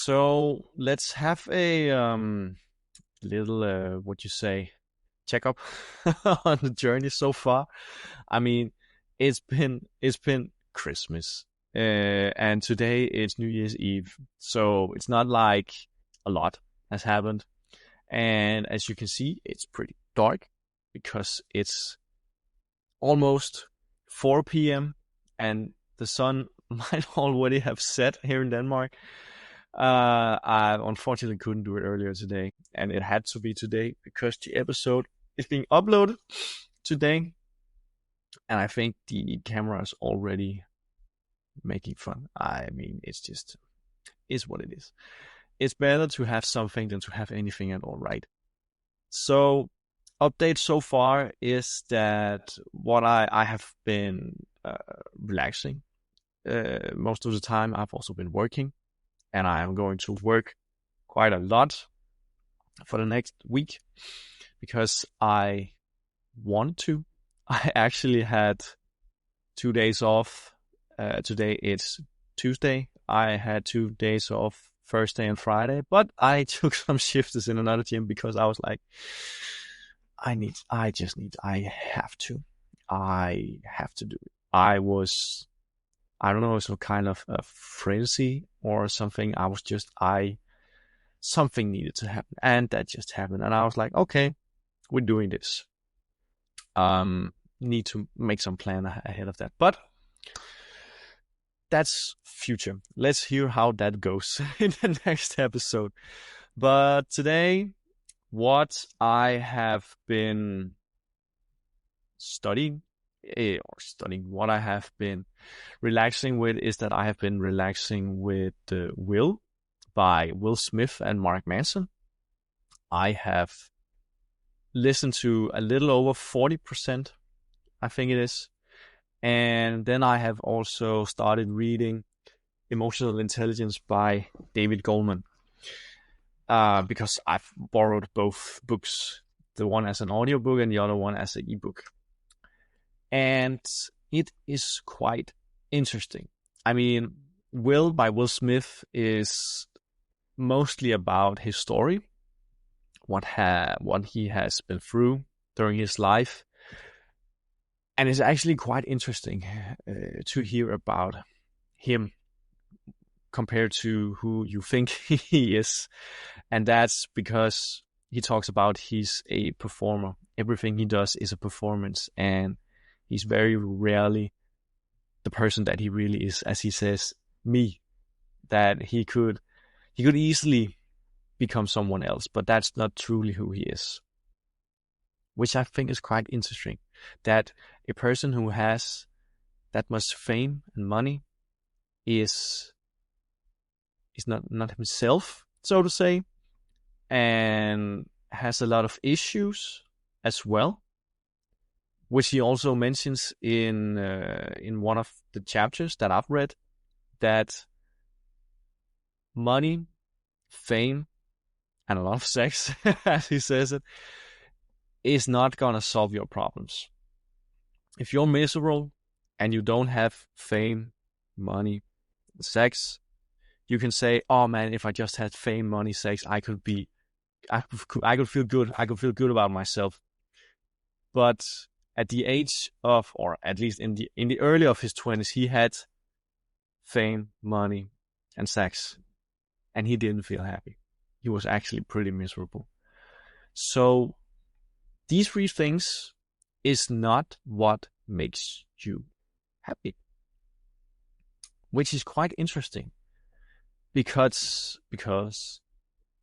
So let's have a little what you say checkup on the journey so far. I mean, it's been Christmas, and today it's New Year's Eve, so it's not like a lot has happened. And as you can see, it's pretty dark because it's almost 4 p.m. and the sun might already have set here in Denmark. I unfortunately couldn't do it earlier today, and it had to be today because the episode is being uploaded today, and I think the camera is already making fun. I mean, it's just is what it is. It's better to have something than to have anything at all, right? So, update so far is that what I have been relaxing. Most of the time, I've also been working, and I am going to work quite a lot for the next week because I want to. I actually had 2 days off. Today it's Tuesday. I had 2 days off Thursday and Friday, but I took some shifts in another gym because I was like, I have to. I have to do it. I don't know, some kind of a frenzy or something. Something needed to happen, and that just happened. And I was like, okay, we're doing this. Need to make some plan ahead of that, but that's future. Let's hear how that goes in the next episode. But today, what I have been what I have been relaxing with is that I have been relaxing with Will by Will Smith and Mark Manson. I have listened to a little over 40%, I think it is. And then I have also started reading Emotional Intelligence by David Goleman, because I've borrowed both books, the one as an audiobook and the other one as an ebook. And it is quite interesting. I mean, Will by Will Smith is mostly about his story, what he has been through during his life. And it's actually quite interesting to hear about him compared to who you think he is. And that's because he talks about he's a performer. Everything he does is a performance, and he's very rarely the person that he really is, as he says, me, that he could easily become someone else, but that's not truly who he is. Which I think is quite interesting, that a person who has that much fame and money is not himself, so to say, and has a lot of issues as well, which he also mentions in one of the chapters that I've read, that money, fame, and a lot of sex, as he says it, is not gonna solve your problems. If you're miserable and you don't have fame, money, sex, you can say, "Oh man, if I just had fame, money, sex, I could feel good. I could feel good about myself." But at the age of, or at least in the early of his 20s, he had fame, money, and sex, and he didn't feel happy. He was actually pretty miserable. So these three things is not what makes you happy, which is quite interesting because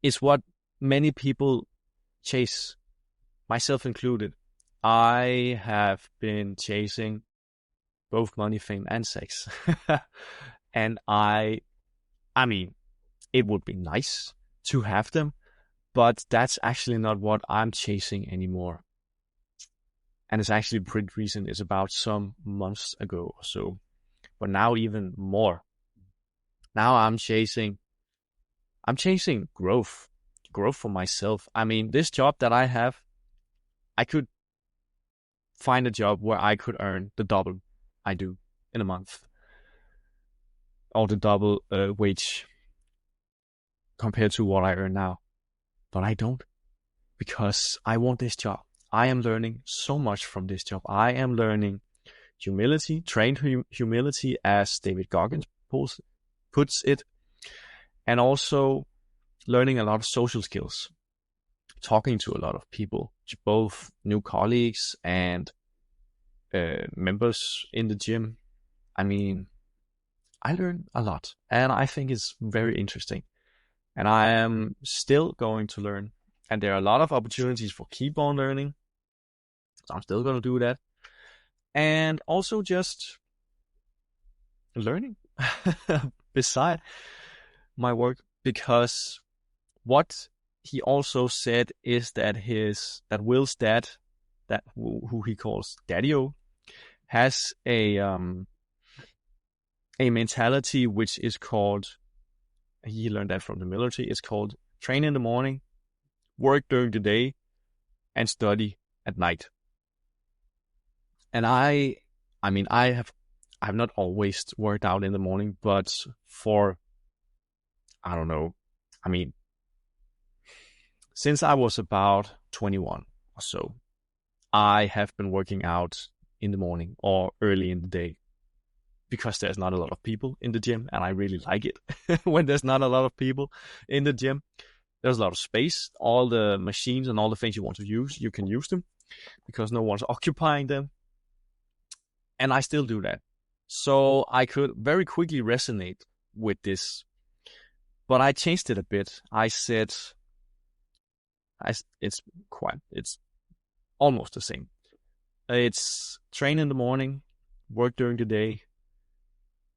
it's what many people chase, myself included. I have been chasing both money, fame, and sex. And I mean, it would be nice to have them, but that's actually not what I'm chasing anymore. And it's actually pretty recent. It's about some months ago or so, but now even more. Now I'm chasing growth for myself. I mean, this job that I have, I could find a job where I could earn the double I do in a month, or the double wage. compared to what I earn now. But I don't, because I want this job. I am learning so much from this job. I am learning humility, trained humility, as David Goggins puts it, and also learning a lot of social skills, talking to a lot of people, both new colleagues and members in the gym. I mean, I learn a lot, and I think it's very interesting. And I am still going to learn, and there are a lot of opportunities for keep on learning. So I'm still going to do that. And also just learning beside my work, because what he also said is that Will's dad, that who he calls Daddy-O, has a mentality which is called, he learned that from the military, it's called train in the morning, work during the day, and study at night. And I mean, I've not always worked out in the morning, but for, I don't know, I mean, since I was about 21 or so, I have been working out in the morning or early in the day, because there's not a lot of people in the gym, and I really like it when there's not a lot of people in the gym. There's a lot of space. All the machines and all the things you want to use, you can use them because no one's occupying them. And I still do that. So I could very quickly resonate with this. But I changed it a bit. I said, it's almost the same. It's train in the morning, work during the day,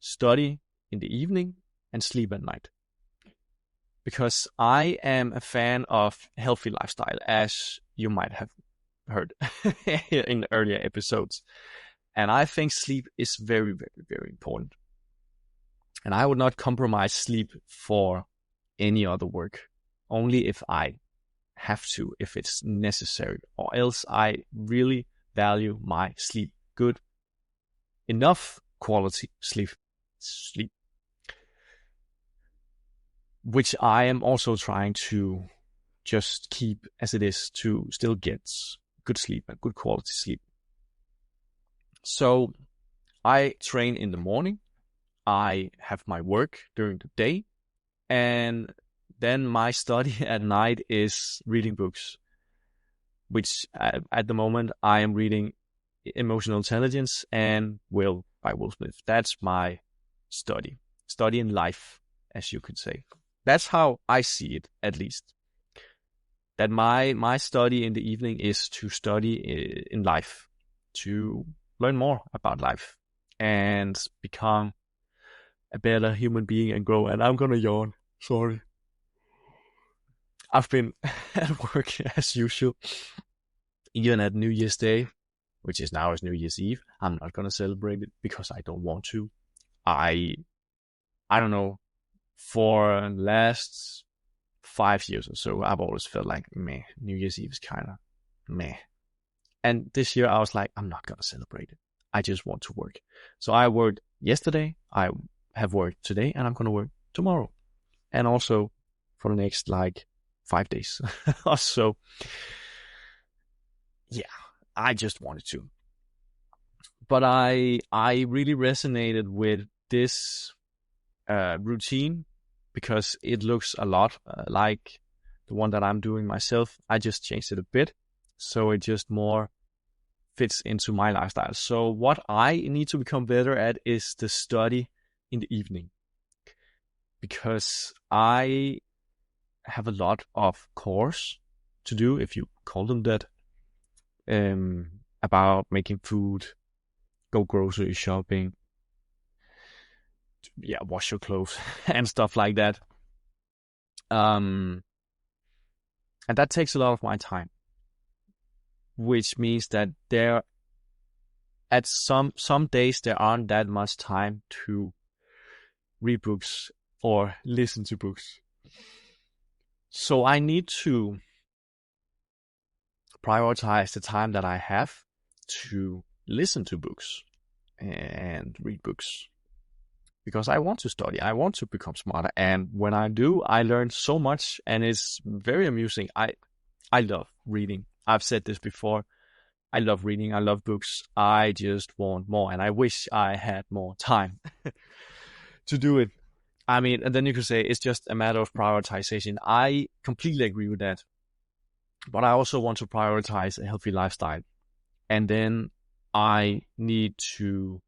study in the evening, and sleep at night. Because I am a fan of healthy lifestyle, as you might have heard in earlier episodes. And I think sleep is very, very, very important. And I would not compromise sleep for any other work, only if I have to, if it's necessary, or else I really value my sleep. Good, enough quality sleep, which I am also trying to just keep as it is, to still get good sleep and good quality sleep. So I train in the morning, I have my work during the day, and then my study at night is reading books, which at the moment I am reading Emotional Intelligence and Will by Will Smith. That's my study in life, as you could say. That's how I see it, at least. That my study in the evening is to study in life, to learn more about life and become a better human being and grow. And I'm gonna yawn. Sorry. I've been at work as usual, even at New Year's Day, which is now as New Year's Eve. I'm not gonna celebrate it because I don't want to. I don't know. For the last 5 years or so, I've always felt like, meh, New Year's Eve is kind of meh. And this year I was like, I'm not gonna celebrate it. I just want to work. So I worked yesterday, I have worked today, and I'm gonna work tomorrow. And also for the next 5 days or so. Yeah, I just wanted to. But I really resonated with this routine, because it looks a lot like the one that I'm doing myself. I just changed it a bit, so it just more fits into my lifestyle. So what I need to become better at is the study in the evening, because I have a lot of chores to do, if you call them that, about making food, go grocery shopping, wash your clothes and stuff like that. And that takes a lot of my time, which means that at some days there aren't that much time to read books or listen to books. So I need to prioritize the time that I have to listen to books and read books, because I want to study. I want to become smarter. And when I do, I learn so much, and it's very amusing. I love reading. I've said this before. I love reading. I love books. I just want more, and I wish I had more time to do it. I mean, and then you could say it's just a matter of prioritization. I completely agree with that. But I also want to prioritize a healthy lifestyle. And then I need to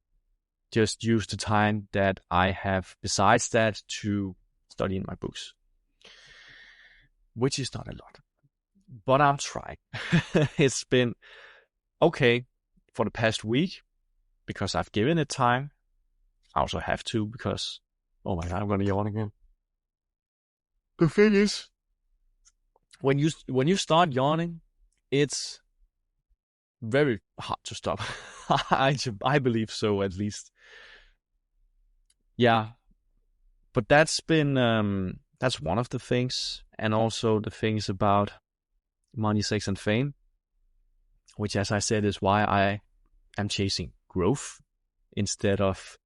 just use the time that I have besides that to study in my books, which is not a lot, but I'm trying. It's been okay for the past week because I've given it time. I also have to because, oh my God, I'm going to yawn again. The thing is, when you start yawning, it's very hard to stop. I believe so, at least. Yeah, but that's one of the things, and also the things about money, sex, and fame, which, as I said, is why I am chasing growth instead of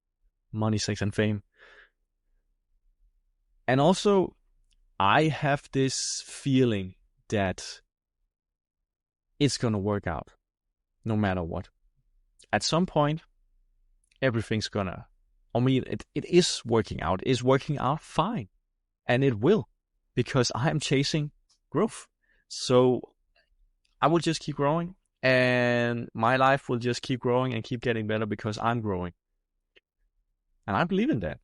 money, sex, and fame. And also, I have this feeling that it's gonna work out no matter what. At some point, everything's gonna, I mean, it is working out. It's working out fine. And it will, because I am chasing growth. So I will just keep growing, and my life will just keep growing and keep getting better because I'm growing. And I believe in that.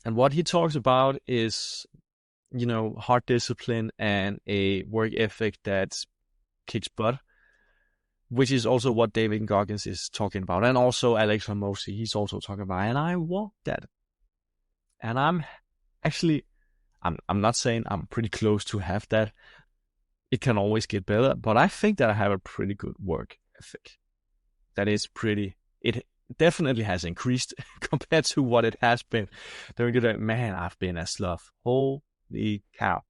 And what he talks about is, hard discipline and a work ethic that kicks butt, which is also what David Goggins is talking about. And also Alex Hormozi, he's also talking about. And I want that. And I'm not saying I'm pretty close to have that. It can always get better, but I think that I have a pretty good work ethic. That is it definitely has increased compared to what it has been during the day. Man, I've been a sloth. Holy cow.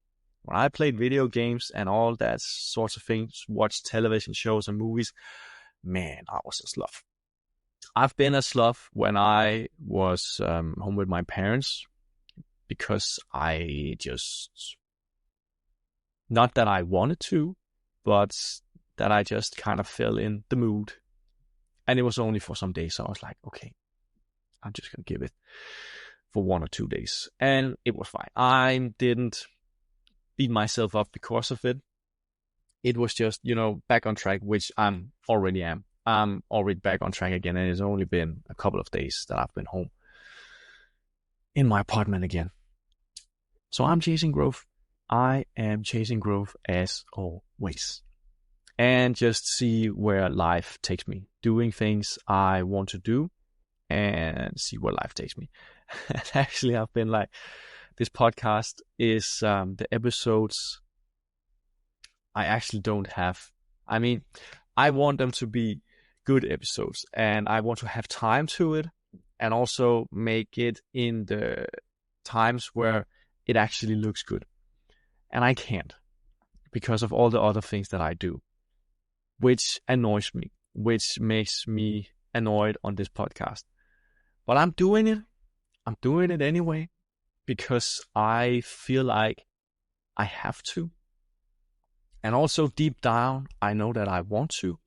When I played video games and all that sorts of things, watched television shows and movies, man, I was a sloth. I've been a sloth when I was home with my parents, because I just, not that I wanted to, but that I just kind of fell in the mood. And it was only for some days, so I was like, okay, I'm just going to give it for 1 or 2 days. And it was fine. I didn't beat myself up because of it. It was just, back on track, which I'm already back on track again, and it's only been a couple of days that I've been home in my apartment again. So I'm chasing growth. I am chasing growth as always. And just see where life takes me. Doing things I want to do and see where life takes me. And actually, I've been like, this podcast is the episodes I actually don't have. I mean, I want them to be good episodes, and I want to have time to it, and also make it in the times where it actually looks good. And I can't, because of all the other things that I do, which annoys me, which makes me annoyed on this podcast. But I'm doing it. I'm doing it anyway, because I feel like I have to. And also deep down, I know that I want to,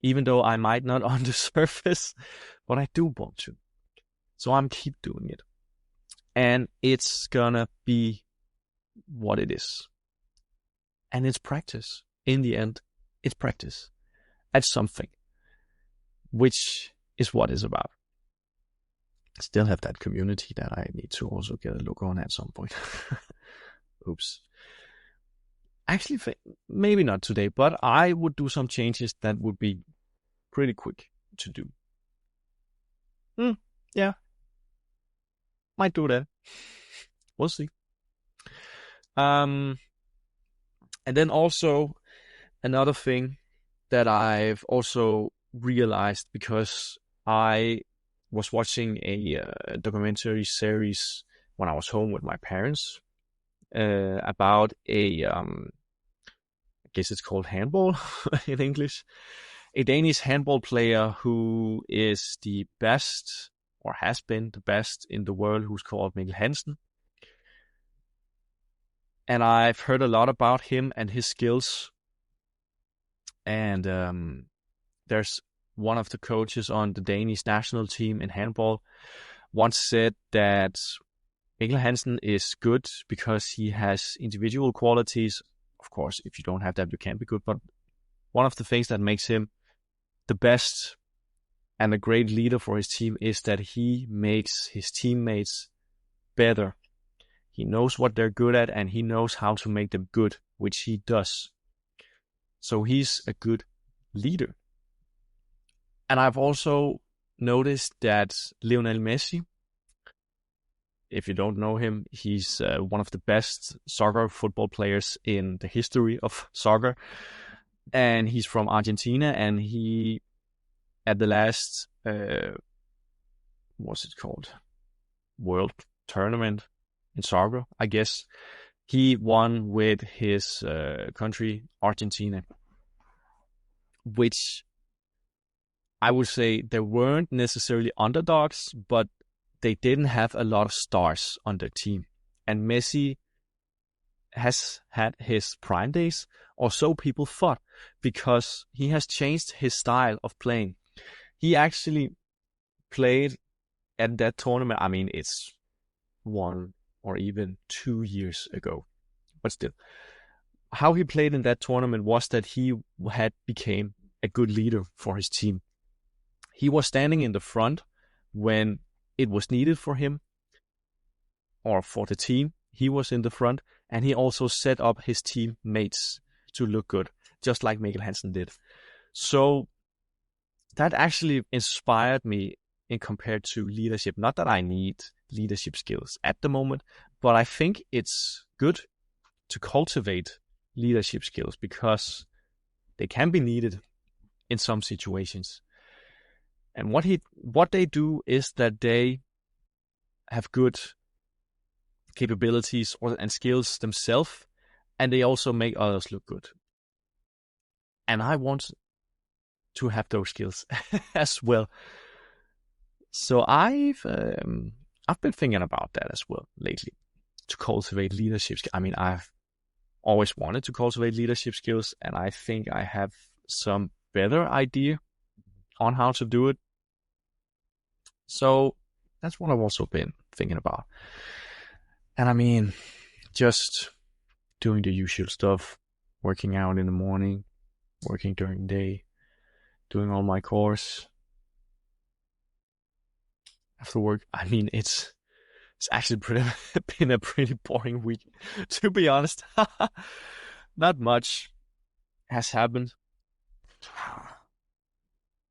even though I might not on the surface, but I do want to. So I'm keep doing it. And it's gonna be what it is. And it's practice. In the end, it's practice at something, which is what it's about. I still have that community that I need to also get a look on at some point. Oops. Actually, maybe not today, but I would do some changes that would be pretty quick to do. Yeah. Might do that. We'll see. And then also another thing that I've also realized, because I was watching a documentary series when I was home with my parents about I guess it's called handball in English, a Danish handball player who is the best or has been the best in the world, who's called Mikkel Hansen. And I've heard a lot about him and his skills. And there's one of the coaches on the Danish national team in handball once said that Mikkel Hansen is good because he has individual qualities. Of course, if you don't have that, you can't be good. But one of the things that makes him the best and a great leader for his team is that he makes his teammates better. He knows what they're good at and he knows how to make them good, which he does. So he's a good leader. And I've also noticed that Lionel Messi, if you don't know him, he's one of the best soccer football players in the history of soccer. And he's from Argentina, and he, at the last, what's it called? World tournament in soccer, I guess. He won with his country, Argentina, which I would say they weren't necessarily underdogs, but they didn't have a lot of stars on their team. And Messi has had his prime days, or so people thought, because he has changed his style of playing. He actually played at that tournament. I mean, it's 1 or even 2 years ago, but still. How he played in that tournament was that he had became a good leader for his team. He was standing in the front when it was needed for him or for the team. He was in the front, and he also set up his teammates to look good, just like Mikkel Hansen did. So that actually inspired me in compared to leadership. Not that I need leadership skills at the moment, but I think it's good to cultivate leadership skills because they can be needed in some situations. And what they do is that they have good capabilities and skills themselves, and they also make others look good. And I want to have those skills as well. So I've been thinking about that as well lately, to cultivate leadership skills. I mean, I've always wanted to cultivate leadership skills, and I think I have some better idea on how to do it. So that's what I've also been thinking about. And I mean, just doing the usual stuff, working out in the morning, working during the day, doing all my chores. After work, I mean, it's actually been a pretty boring week, to be honest. Not much has happened.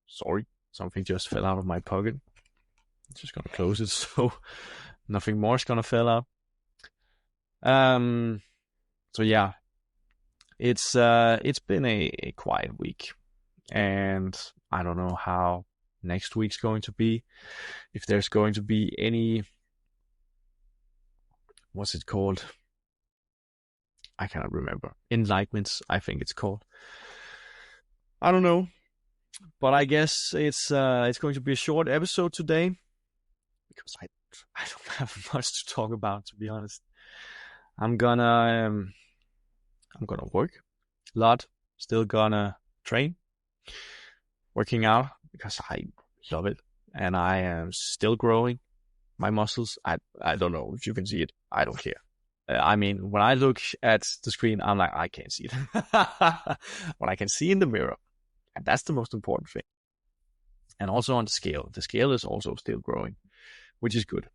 Sorry, something just fell out of my pocket. I'm just gonna close it so nothing more is gonna fall out. So yeah, it's been a quiet week, and I don't know how next week's going to be. If there's going to be any, what's it called? I cannot remember. Enlightenments, I think it's called. I don't know, but I guess it's going to be a short episode today because I don't have much to talk about, to be honest. I'm gonna work a lot. Still gonna train, working out because I love it, and I am still growing my muscles. I don't know if you can see it. I don't care. I mean, when I look at the screen, I'm like, I can't see it. What I can see in the mirror, and that's the most important thing. And also on the scale is also still growing, which is good.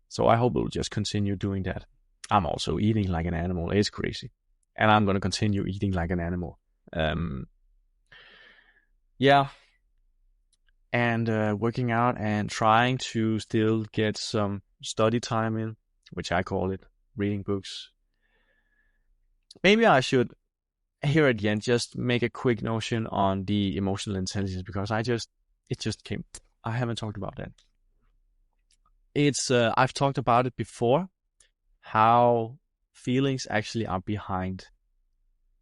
So I hope we'll just continue doing that. I'm also eating like an animal. It's crazy. And I'm going to continue eating like an animal. Yeah. And working out and trying to still get some study time in, which I call it reading books. Maybe I should, here at the end, just make a quick notion on the emotional intelligence, because it just came. I haven't talked about that. I've talked about it before, how feelings actually are behind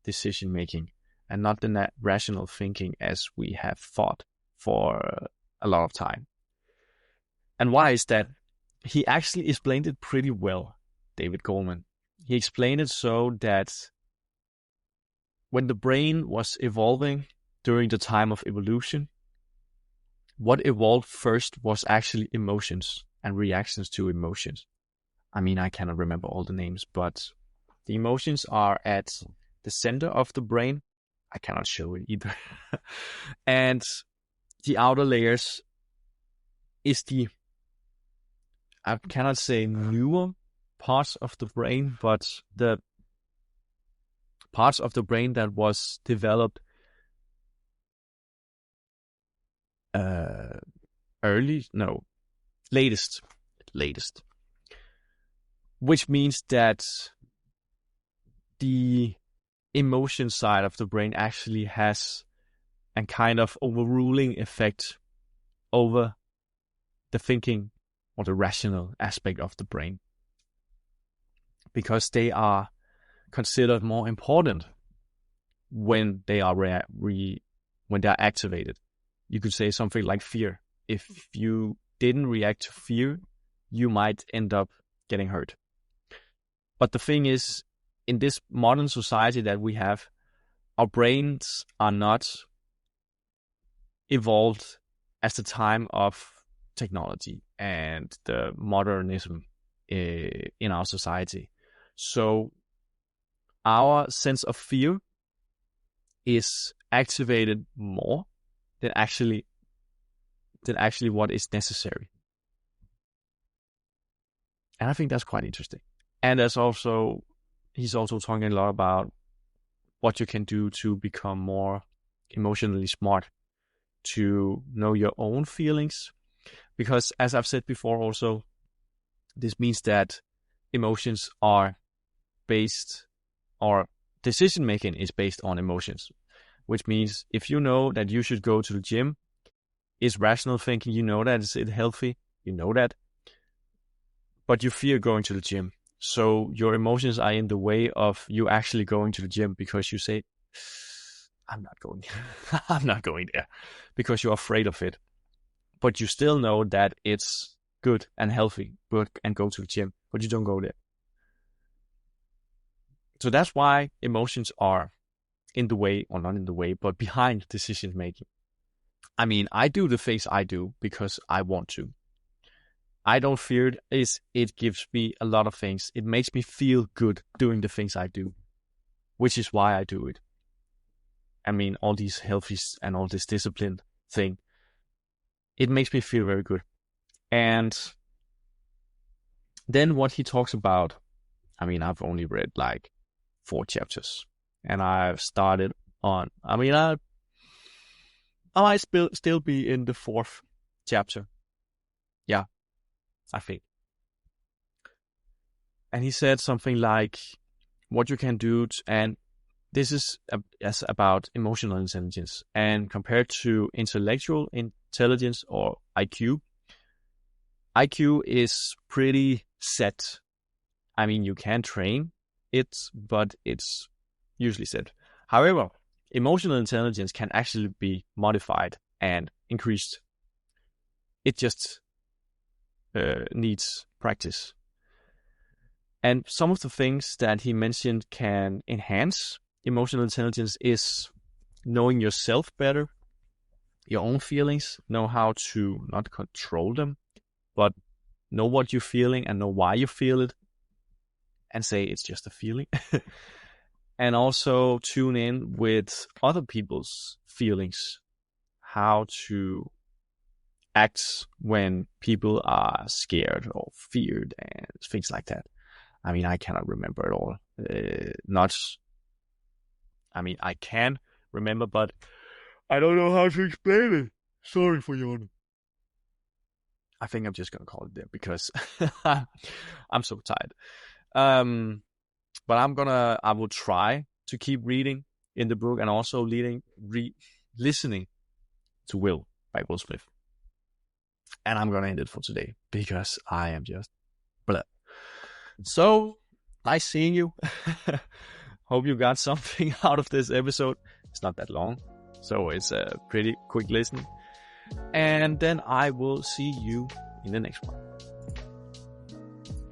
decision making and not the rational thinking as we have thought for a lot of time. And why is that? He actually explained it pretty well, David Goleman. He explained it so that when the brain was evolving during the time of evolution, what evolved first was actually emotions and reactions to emotions. I mean, I cannot remember all the names, but the emotions are at the center of the brain. I cannot show it either. And the outer layers is the, I cannot say newer parts of the brain, but the parts of the brain that was developed latest. Which means that the emotion side of the brain actually has a kind of overruling effect over the thinking or the rational aspect of the brain, because they are considered more important when they are when they are activated. You could say something like fear. If you didn't react to fear, you might end up getting hurt. But the thing is, in this modern society that we have, our brains are not evolved as the time of technology and the modernism in our society. So our sense of fear is activated more than actually what is necessary. And I think that's quite interesting. And he's also talking a lot about what you can do to become more emotionally smart, to know your own feelings. Because as I've said before also, this means that emotions are based, or decision making is based on emotions. Which means if you know that you should go to the gym, is rational thinking, you know that, is it healthy, you know that, but you fear going to the gym. So your emotions are in the way of you actually going to the gym, because you say, I'm not going I'm not going there, because you're afraid of it. But you still know that it's good and healthy, and go to the gym, but you don't go there. So that's why emotions are in the way, or not in the way, but behind decision making. I mean, I do the things I do because I want to. I don't fear it. It gives me a lot of things. It makes me feel good doing the things I do, which is why I do it. I mean, all these healthy and all this discipline thing, it makes me feel very good. And then what he talks about, I mean, I've only read like 4 chapters, and I've started on, I mean, I might still be in the 4th chapter. Yeah, I think. And he said something like, what you can do, and this is about emotional intelligence, and compared to intellectual intelligence or IQ is pretty set. I mean, you can train it, but it's usually set. However, emotional intelligence can actually be modified and increased. It just needs practice. And some of the things that he mentioned can enhance emotional intelligence is knowing yourself better, your own feelings, know how to not control them, but know what you're feeling and know why you feel it, and say it's just a feeling. And also tune in with other people's feelings, how to act when people are scared or feared and things like that. I mean, I cannot remember it all. I can remember, but I don't know how to explain it. Sorry for yawning. I think I'm just going to call it there because I'm so tired. But I will try to keep reading in the book, and also listening to Will by Will Smith. And I'm going to end it for today because I am just blah. So, nice seeing you. Hope you got something out of this episode. It's not that long, so it's a pretty quick listen. And then I will see you in the next one.